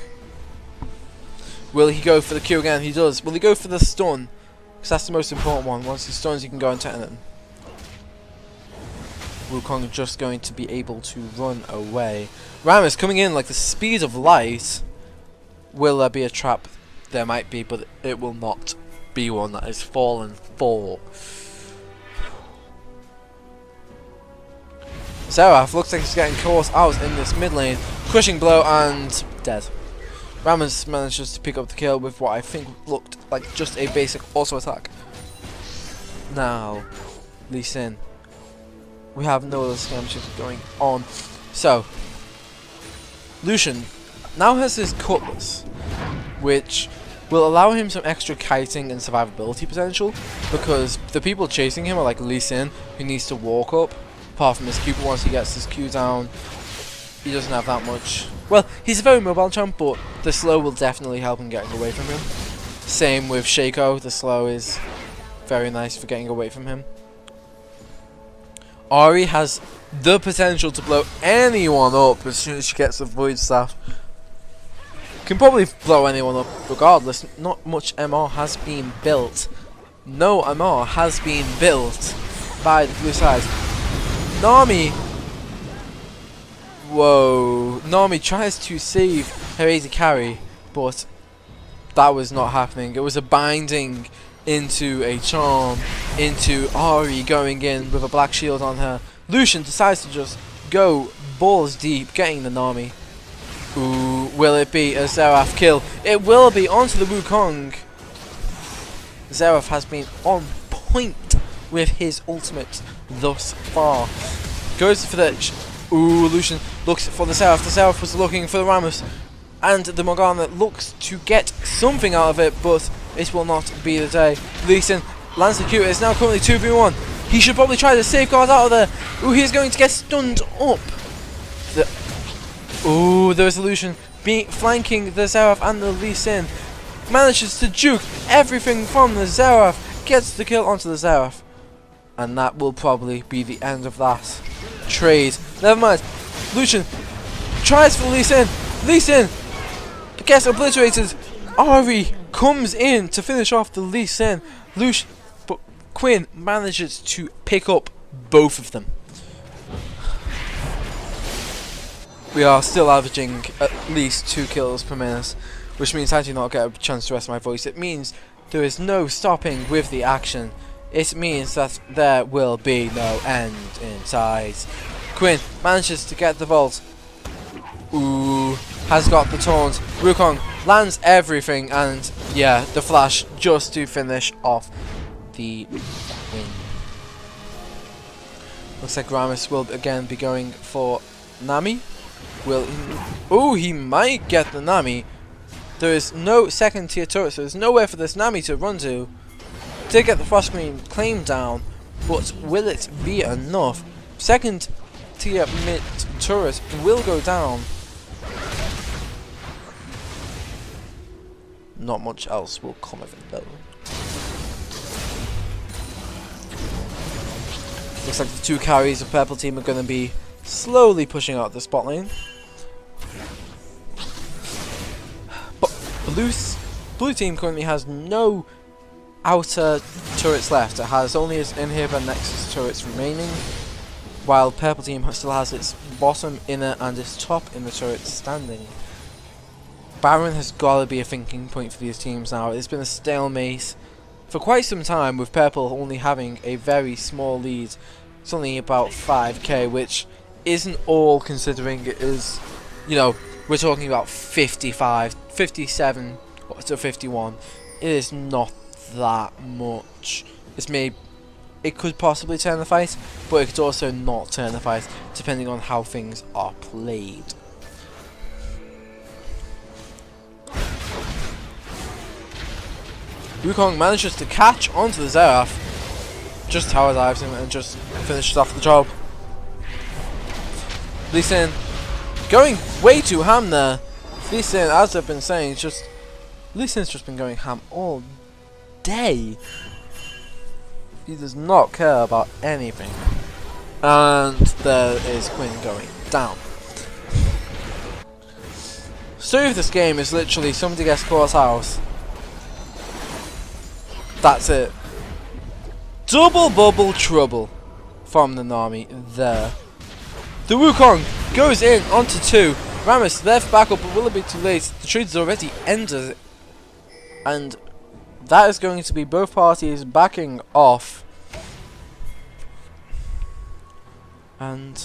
Will he go for the Q again? He does. Will he go for the stun? Because that's the most important one. Once he stuns, you can go and turn it. Wukong just going to be able to run away. Rammus coming in like the speed of light. Will there be a trap? There might be, but it will not be one that is fallen for. Xerath looks like he's getting caught out in this mid lane. Crushing blow and dead. Rammus manages to pick up the kill with what I think looked like just a basic auto attack. Now, Lee Sin. We have no other skirmishes going on. So, Lucian now has his Cutlass, which will allow him some extra kiting and survivability potential, because the people chasing him are like Lee Sin, who needs to walk up. Apart from his Q, but once he gets his Q down, he doesn't have that much. Well, he's a very mobile champ, but the slow will definitely help him getting away from him. Same with Shaco, the slow is very nice for getting away from him. Ahri has the potential to blow anyone up as soon as she gets the Void Staff. Can probably blow anyone up regardless. Not much MR has been built. No MR has been built by the blue side. Nami. Whoa. Nami tries to save her AD carry, but that was not happening. It was a binding into a charm, into Ahri going in with a black shield on her. Lucian decides to just go balls deep, getting the Nami. Ooh, will it be a Xerath kill? It will be onto the Wukong. Xerath has been on point with his ultimate thus far. Goes for the... Ooh, Lucian looks for the Xerath. The Xerath was looking for the Rammus. And the Morgana looks to get something out of it, but it will not be the day. Lee Sin lands the Q. It's now currently 2v1. He should probably try to safeguard out of there. Ooh, he's going to get stunned up. Ooh, the resolution flanking the Xerath and the Lee Sin. manages to juke everything from the Xerath, gets the kill onto the Xerath. And that will probably be the end of that trade. Never mind. Lucian tries for Lee Sin. Lee Sin gets obliterated. Ari comes in to finish off the Lee Sin. But Quinn manages to pick up both of them. We are still averaging at least 2 kills per minute, which means I do not get a chance to rest my voice. It means there is no stopping with the action. It means that there will be no end in sight. Quinn manages to get the vault. Ooh, has got the taunt. Wukong lands everything, and yeah, the flash just to finish off the win. Looks like Rammus will again be going for Nami. Will he? Oh, he might get the Nami. There is no second tier turret, so there's nowhere for this Nami to run to. Did get the frost screen claim down, but will it be enough? Second tier mid turret will go down. Not much else will come of it though. Looks like the 2 carries of purple team are going to be slowly pushing out the spot lane. But blue team currently has no outer turrets left. It has only its inhibitor and nexus turrets remaining, while purple team still has its bottom, inner and its top inner turrets standing. Baron has got to be a thinking point for these teams now. It's been a stalemate for quite some time, with purple only having a very small lead. It's only about 5k, which isn't all, considering it is, you know, we're talking about 55, 57 to 51. It is not that much. It could possibly turn the fight, but it could also not turn the fight, depending on how things are played. Wukong manages to catch onto the Xerath, just tower dives him and just finishes off the job. Lee Sin going way too ham there. Lee Sin, as I've been saying, Lee Sin's just been going ham all day. He does not care about anything. And there is Quinn going down. Story of this game is literally somebody gets caught out. That's it. Double bubble trouble from the Nami there. The Wukong goes in onto 2. Rammus left back up, but will it be too late? The trade is already ended. And that is going to be both parties backing off. And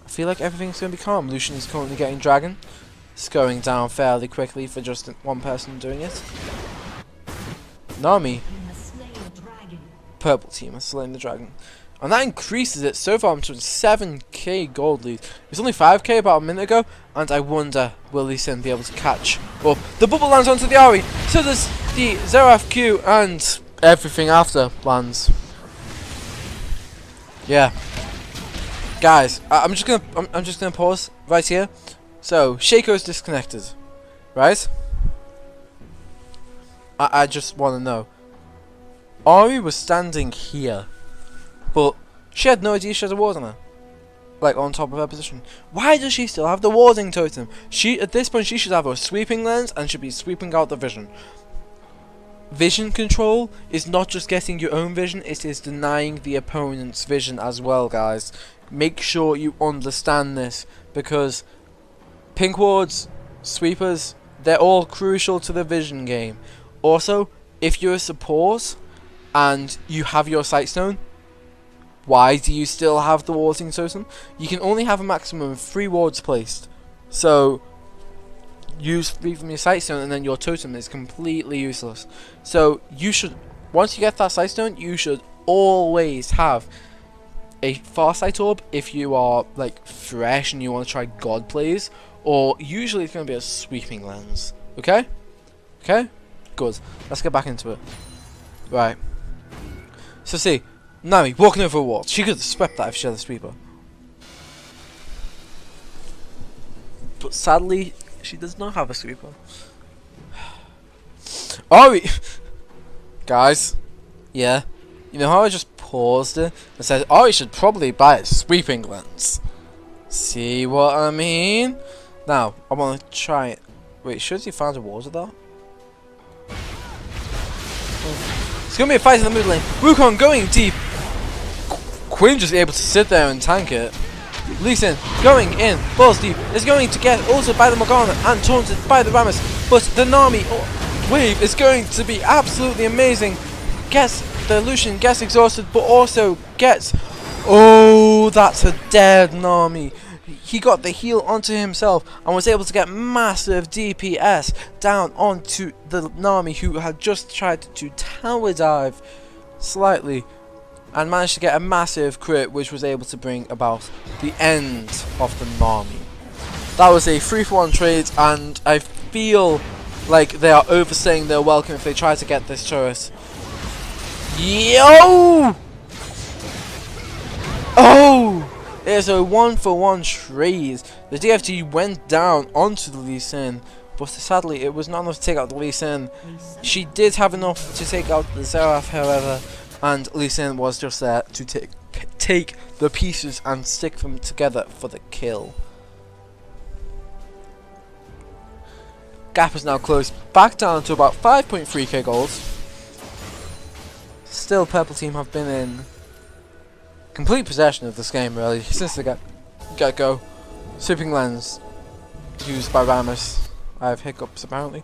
I feel like everything's going to be calm. Lucian is currently getting Dragon. It's going down fairly quickly for just one person doing it. Nami, purple team has slain the dragon, and that increases it so far to 7k gold lead. It's only 5k about a minute ago, and I wonder, will Lee Sin be able to catch up? The bubble lands onto the Ari, so there's the Xerath Q and everything after lands. Yeah, guys, I'm just gonna pause right here. So Shaco's disconnected, right? I just want to know. Ari was standing here, but she had no idea she had a ward on her, like on top of her position. Why does she still have the warding totem? At this point, she should have a sweeping lens and should be sweeping out the vision. Vision control is not just getting your own vision; it is denying the opponent's vision as well, guys. Make sure you understand this, because pink wards, sweepers, they're all crucial to the vision game. Also, if you're a support and you have your sightstone, why do you still have the warding totem? You can only have a maximum of 3 wards placed. So use 3 from your sightstone and then your totem is completely useless. So you should, once you get that sightstone, you should always have a farsight orb if you are like fresh and you want to try god plays, or usually it's going to be a sweeping lens. Okay? Okay? Good. Let's get back into it. Right. So see, Nami walking over a wall. She could have swept that if she had a sweeper. But sadly, she does not have a sweeper. Ori! Guys, yeah. You know how I just paused it and said, Ori should probably buy a sweeping lens. See what I mean? Now, I want to try it. Wait, should he find a water though? It's going to be a fight in the middle lane. Wukong going deep. Quinn just able to sit there and tank it. Lee Sin going in, balls deep, is going to get ulted by the Morgana and taunted by the Rammus, but the Nami wave is going to be absolutely amazing. The Lucian gets exhausted, but also gets... Oh, that's a dead Nami. He got the heal onto himself and was able to get massive DPS down onto the Nami, who had just tried to tower dive slightly and managed to get a massive crit, which was able to bring about the end of the Nami. That was a 3-for-1 trade, and I feel like they are overstaying their welcome if they try to get this turret. Yo! Oh! There's a 1-for-1 trade. The DFT went down onto the Lee Sin, but sadly it was not enough to take out the Lee Sin. She did have enough to take out the Xerath, however, and Lee Sin was just there to take the pieces and stick them together for the kill. Gap is now closed back down to about 5.3k gold. Still, Purple Team have been in complete possession of this game really since the get-go. Sweeping lens used by Rammus. I have hiccups apparently.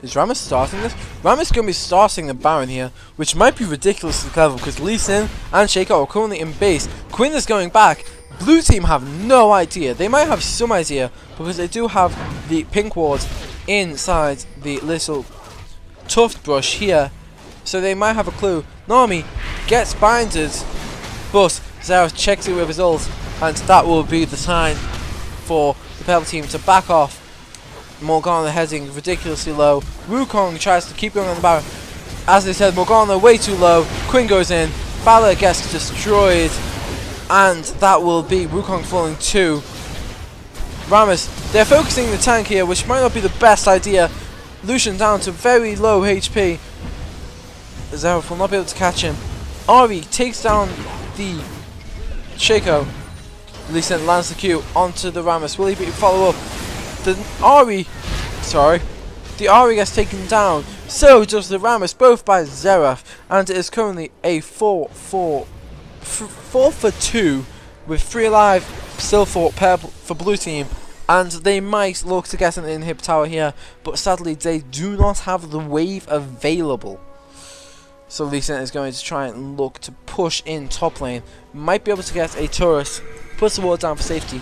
Is Rammus starting this? Rammus going to be starting the Baron here, which might be ridiculously clever because Lee Sin and Shaco are currently in base. Quinn is going back. Blue team have no idea. They might have some idea because they do have the pink wards inside the little tuft brush here, so they might have a clue. Nami gets binded, but Xerath checks it with his ult, and that will be the sign for the purple team to back off. Morgana heading ridiculously low. Wukong tries to keep going on the Baron. As they said, Morgana way too low. Quinn goes in. Valor gets destroyed. And that will be Wukong falling too. Rammus, they're focusing the tank here, which might not be the best idea. Lucian down to very low HP. Xerath will not be able to catch him. Ari takes down the Shaco. Lee Sin lands the Q onto the Rammus. Will he be follow up? The Ari gets taken down. So does the Rammus, both by Xerath, and it is currently a 4 for 2 with 3 alive still for blue team, and they might look to get an inhib tower here, but sadly they do not have the wave available. So Lee Sin is going to try and look to push in top lane. Might be able to get a turret, puts the ward down for safety.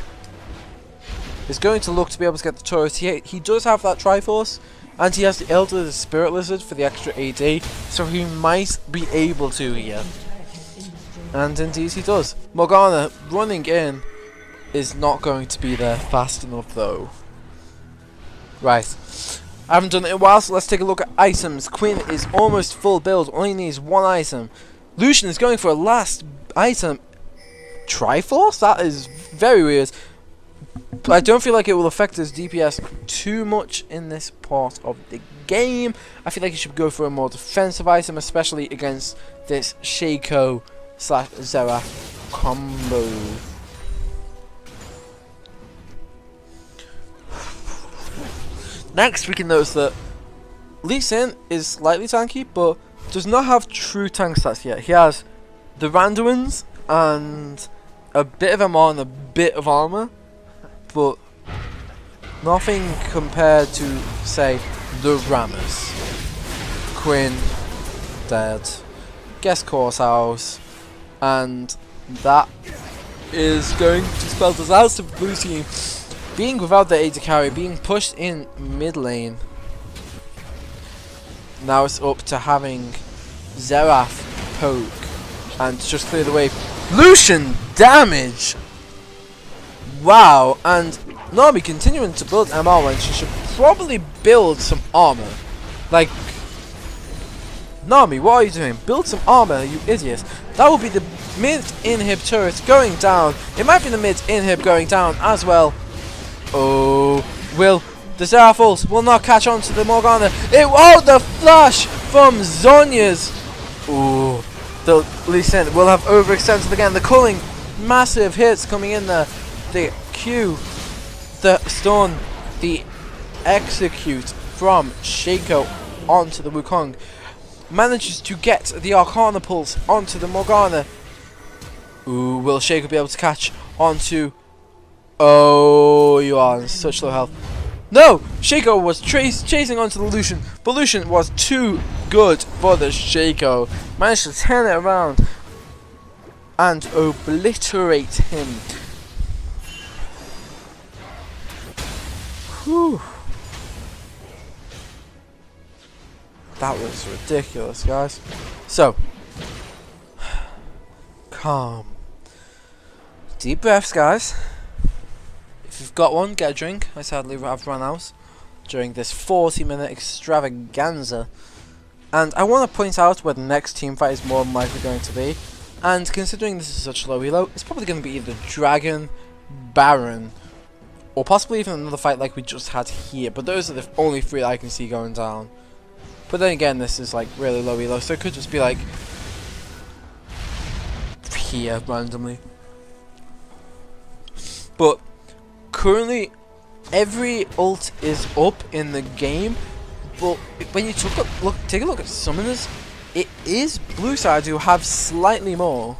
Is going to look to be able to get the turret. He does have that Triforce, and he has the Elder the Spirit Lizard for the extra AD, so he might be able to here. And indeed he does. Morgana running in is not going to be there fast enough though. Right. I haven't done it in a while, so let's take a look at items. Quinn is almost full build, only needs 1 item. Lucian is going for a last item. Triforce? That is very weird. But I don't feel like it will affect his DPS too much in this part of the game. I feel like he should go for a more defensive item, especially against this Shaco / Xerath combo. Next, we can notice that Lee Sin is slightly tanky, but does not have true tank stats yet. He has the Randuins and a bit of MR and a bit of armor, but nothing compared to, say, the Rammus. Quinn, dead. Guest Course House, and that is going to spell disaster for blue team. Being without the AD carry, being pushed in mid lane. Now it's up to having Xerath poke and just clear the way. Lucian damage! Wow, and Nami continuing to build MR when she should probably build some armor. Like, Nami, what are you doing? Build some armor, you idiot. That will be the mid-inhib turret going down. It might be the mid-inhib going down as well. Oh, the Zeraphals will not catch on to the Morgana. Oh, the flash from Zonya's. Ooh, the Lee Sin will have overextended again. The culling, massive hits coming in there. The Q, the stun, the execute from Shaco onto the Wukong. Manages to get the Arcana pulse onto the Morgana. Ooh, will Shaco be able to catch onto... Oh, you are in such low health. No! Shaco was chasing onto the Lucian, but Lucian was too good for the Shaco. Managed to turn it around and obliterate him. Whew. That was ridiculous, guys. So, calm. Deep breaths, guys. If you've got one, get a drink. I sadly have run out during this 40-minute extravaganza. And I want to point out where the next team fight is more than likely going to be. And considering this is such low elo, it's probably going to be either Dragon, Baron, or possibly even another fight like we just had here. But those are the only three that I can see going down. But then again, this is like really low elo, so it could just be like here randomly. But currently, every ult is up in the game. But when you take a look at summoners, it is blue side who have slightly more,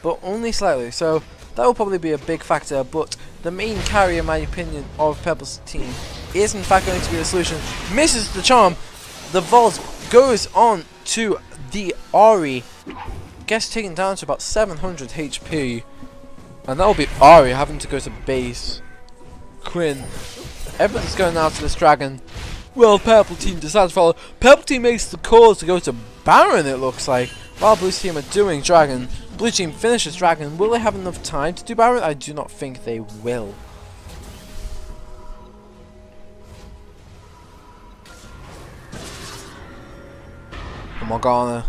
but only slightly. So that will probably be a big factor. But the main carry, in my opinion, of Purple's team is in fact going to be the solution. Misses the charm. The vault goes on to the Ahri. Gets taken down to about 700 HP. And that will be Ahri having to go to base. Quinn. Everybody's going out to this dragon. Well, Purple team decides to follow. Purple team makes the call to go to Baron, it looks like. While Blue team are doing dragon. Blue team finishes dragon. Will they have enough time to do Baron? I do not think they will. Morgana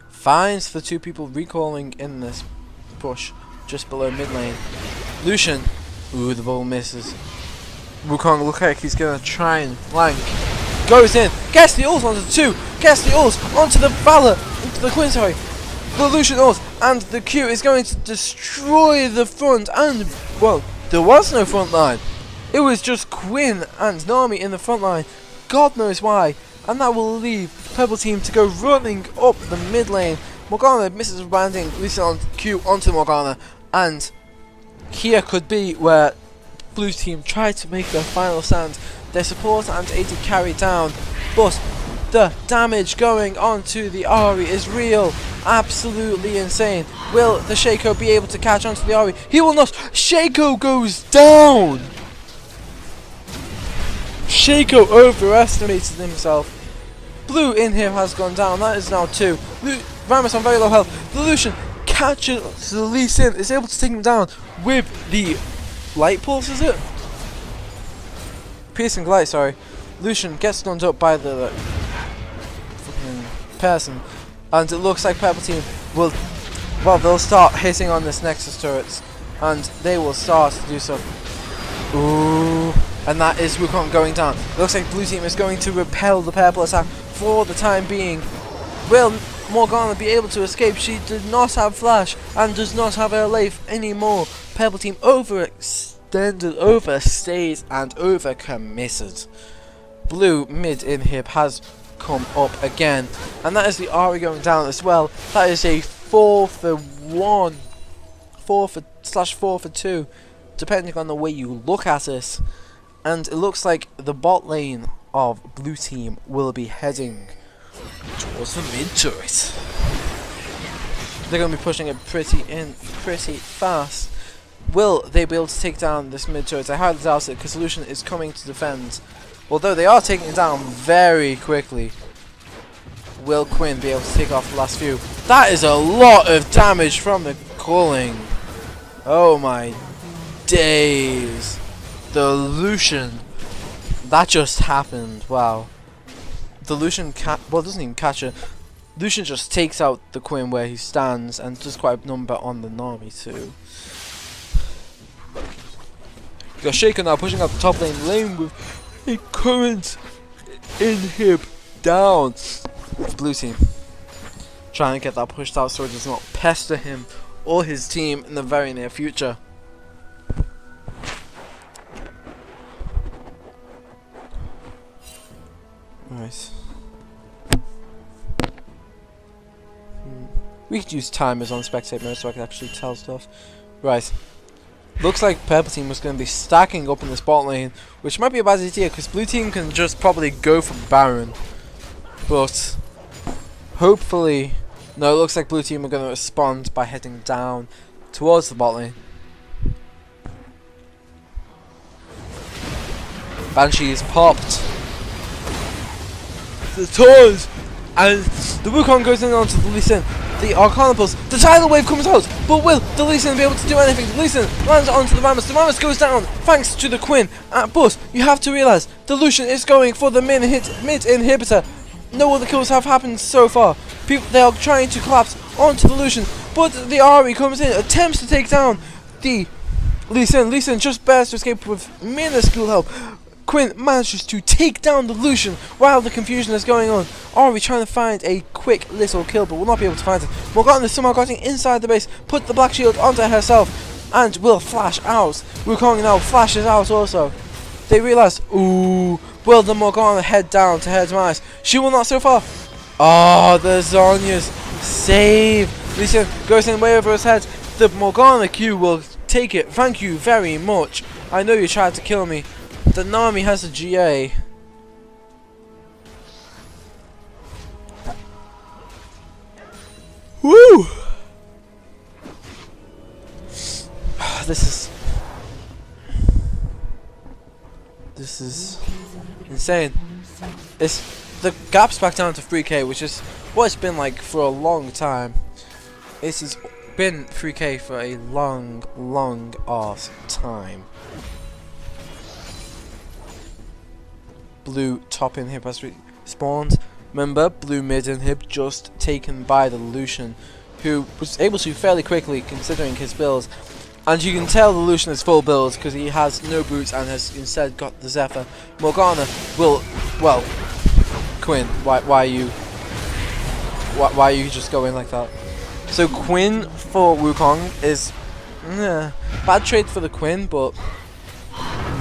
finds the two people recalling in this push just below mid lane. Lucian, ooh, the ball misses. Wukong look like he's gonna try and flank. Goes in, gets the ult onto the two, gets the ult onto the Valor, into the Quinn, sorry. The Lucian ult and the Q is going to destroy the front, and well, there was no front line. It was just Quinn and Nami in the front line. God knows why. And that will leave Purple team to go running up the mid lane. Morgana misses landing, Lucian on Q onto Morgana, and here could be where Blue team try to make their final stand. Their support and AD carry down, but the damage going on to the Ahri is real, absolutely insane. Will the Shaco be able to catch onto the Ahri? He will not. Shaco goes down. Shaco overestimated himself. Blue in here has gone down. That is now 2. Rammus on very low health. The Lucian catches the Lee Sin. Is able to take him down with the light pulse, is it? Piercing light, sorry. Lucian gets stunned up by the fucking person. And it looks like Purple team will... Well, they'll start hitting on this Nexus turrets. And they will start to do so. Ooh... And that is Wukong going down. Looks like Blue team is going to repel the purple attack for the time being. Will Morgana be able to escape? She did not have flash and does not have her life anymore. Purple team overextended, overstayed and overcommitted. Blue mid inhib has come up again. And that is the Ahri going down as well. That is a 4 for 1. 4 for 2. Depending on the way you look at it. And it looks like the bot lane of Blue team will be heading towards the mid turret. They're going to be pushing it pretty fast. Will they be able to take down this mid turret? I highly doubt it, because Lucian is coming to defend. Although they are taking it down very quickly. Will Quinn be able to take off the last few? That is a lot of damage from the culling. Oh my days. The Lucian. That just happened. Wow. The Lucian well, doesn't even catch it. Lucian just takes out the Quinn where he stands and does quite a number on the Nami too. Got Shaker now pushing out the top lane with a current inhib down. Blue team trying to get that pushed out so it does not pester him or his team in the very near future. Nice. We could use timers on spectate mode so I can actually tell stuff. Right. Looks like purple team was going to be stacking up in this bot lane, which might be a bad idea because blue team can just probably go for Baron. But hopefully, no, it looks like blue team are going to respond by heading down towards the bot lane. Banshee is popped. The Taurs and the Wukong goes in onto the Lee Sin. The Arcana pulse. The tidal wave comes out, but will the Lee Sin be able to do anything? The Lee Sin lands onto the Rammus. The Rammus goes down thanks to the Quinn. But you have to realize the Lucian is going for the mid inhibitor. No other kills have happened so far. They are trying to collapse onto the Lucian, but the Ahri comes in, attempts to take down the Lee Sin. Lee Sin just bears to escape with minuscule help. Quinn manages to take down the Lucian while the confusion is going on. Ahri trying to find a quick little kill, but will not be able to find it. Morgana is somehow getting inside the base, put the black shield onto herself, and will flash out. Wukong now flashes out also. They realise, ooh, will the Morgana head down to her demise? She will not so far. Oh, the Zhonya's save. Lee Sin goes in way over his head. The Morgana Q will take it. Thank you very much. I know you tried to kill me. The Nami has a GA. Woo! This is insane. The gap's back down to 3k, which is what it's been like for a long time. This has been 3k for a long ass time. Blue top inhib has spawned. Remember, blue mid inhib just taken by the Lucian, who was able to fairly quickly considering his build. And you can tell the Lucian is full build because he has no boots and has instead got the Zephyr. Morgana will, well, Quinn, why are you just going like that? So Quinn for Wukong is bad trade for the Quinn, but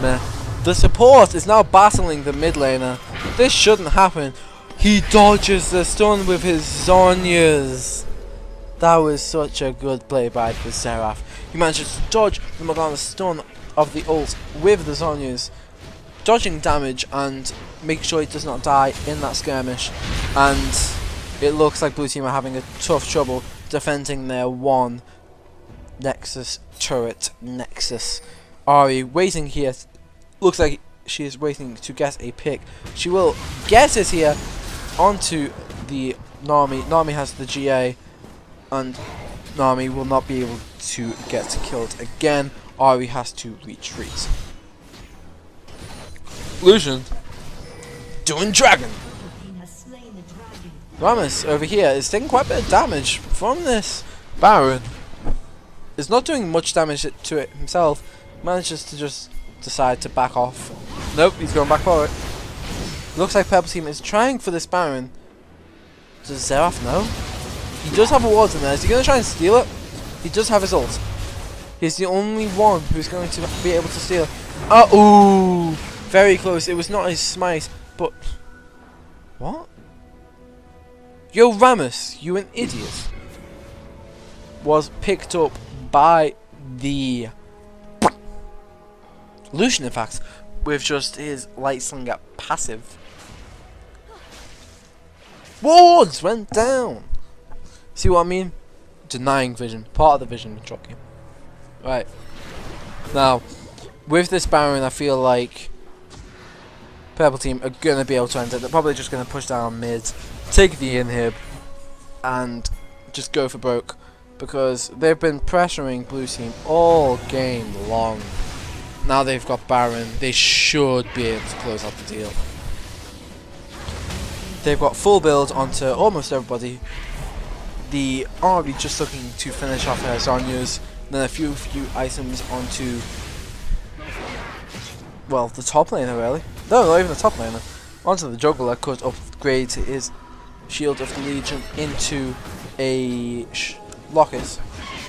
meh. The support is now battling the mid laner. This shouldn't happen. He dodges the stun with his Zhonyas. That was such a good play by the Seraph. He manages to dodge the Morgana stun of the ult with the Zhonyas, dodging damage and making sure he does not die in that skirmish. And it looks like blue team are having a tough trouble defending their one Nexus turret. Nexus. Ahri waiting here. Looks like she is waiting to get a pick. She will get it here onto the Nami. Nami has the GA, and Nami will not be able to get killed again. Ahri has to retreat. Lucian doing dragon. Rammus over here is taking quite a bit of damage from this Baron. Is not doing much damage to it himself. Manages to just decide to back off. Nope, he's going back for it. Looks like purple team is trying for this Baron. Does Seraph know? He does have a ward in there. Is he going to try and steal it? He does have his ult. He's the only one who's going to be able to steal it. Oh, ooh, very close. It was not his smite, but what? Yo, Rammus, you an idiot. Was picked up by the Lucian, in fact, with just his light slinger passive. Wards went down. See what I mean? Denying vision, part of the vision jockey. Right. Now, with this Baron, I feel like purple team are gonna be able to enter. They're probably just gonna push down mid, take the inhib, and just go for broke because they've been pressuring blue team all game long. Now they've got Baron, they should be able to close out the deal. They've got full build onto almost everybody. The Ari just looking to finish off her Zonias, then a few items onto, well, the top laner really. No, not even the top laner. Onto the juggler could upgrade his Shield of the Legion into a Locket.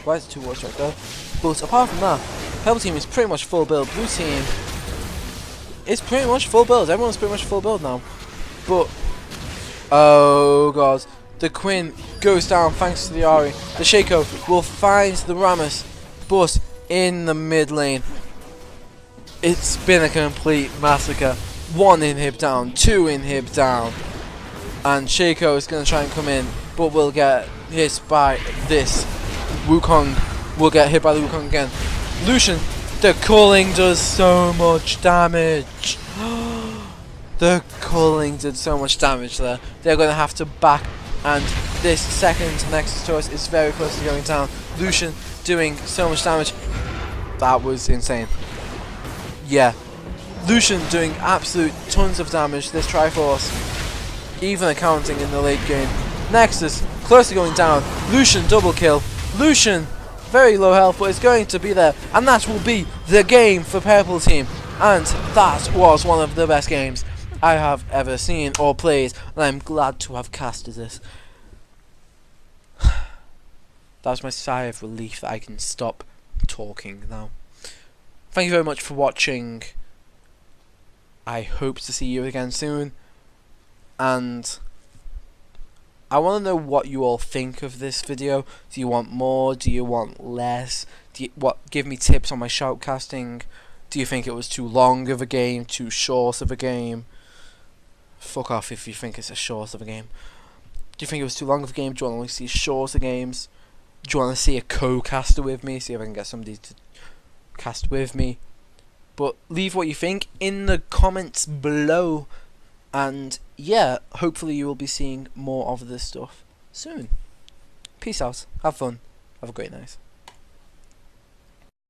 Why is it 2 words right there? But apart from that, Purple team is pretty much full build. Blue team is pretty much full build. Everyone's pretty much full build now. But oh god, the Quinn goes down thanks to the Ari. The Shaco will find the Rammus, but in the mid lane, it's been a complete massacre. 1 inhib down, 2 inhib down, and Shaco is going to try and come in, but will get hit by this. Wukong will get hit by the Wukong again. Lucian, the culling does so much damage. The culling did so much damage there. They're going to have to back, and this second Nexus to us is very close to going down. Lucian doing so much damage. That was insane. Yeah. Lucian doing absolute tons of damage. This Triforce even accounting in the late game. Nexus close to going down. Lucian double kill. Lucian very low health, but it's going to be there, and that will be the game for Purple team. And that was one of the best games I have ever seen or played, and I'm glad to have casted this. That's my sigh of relief that I can stop talking now. Thank you very much for watching. I hope to see you again soon, and I want to know what you all think of this video. Do you want more? Do you want less? Give me tips on my shoutcasting. Do you think it was too long of a game? Too short of a game? Fuck off if you think it's a short of a game. Do you think it was too long of a game? Do you want to see shorter games? Do you want to see a co-caster with me? See if I can get somebody to cast with me. But leave what you think in the comments below. And yeah, hopefully you will be seeing more of this stuff soon. Peace out. Have fun. Have a great night.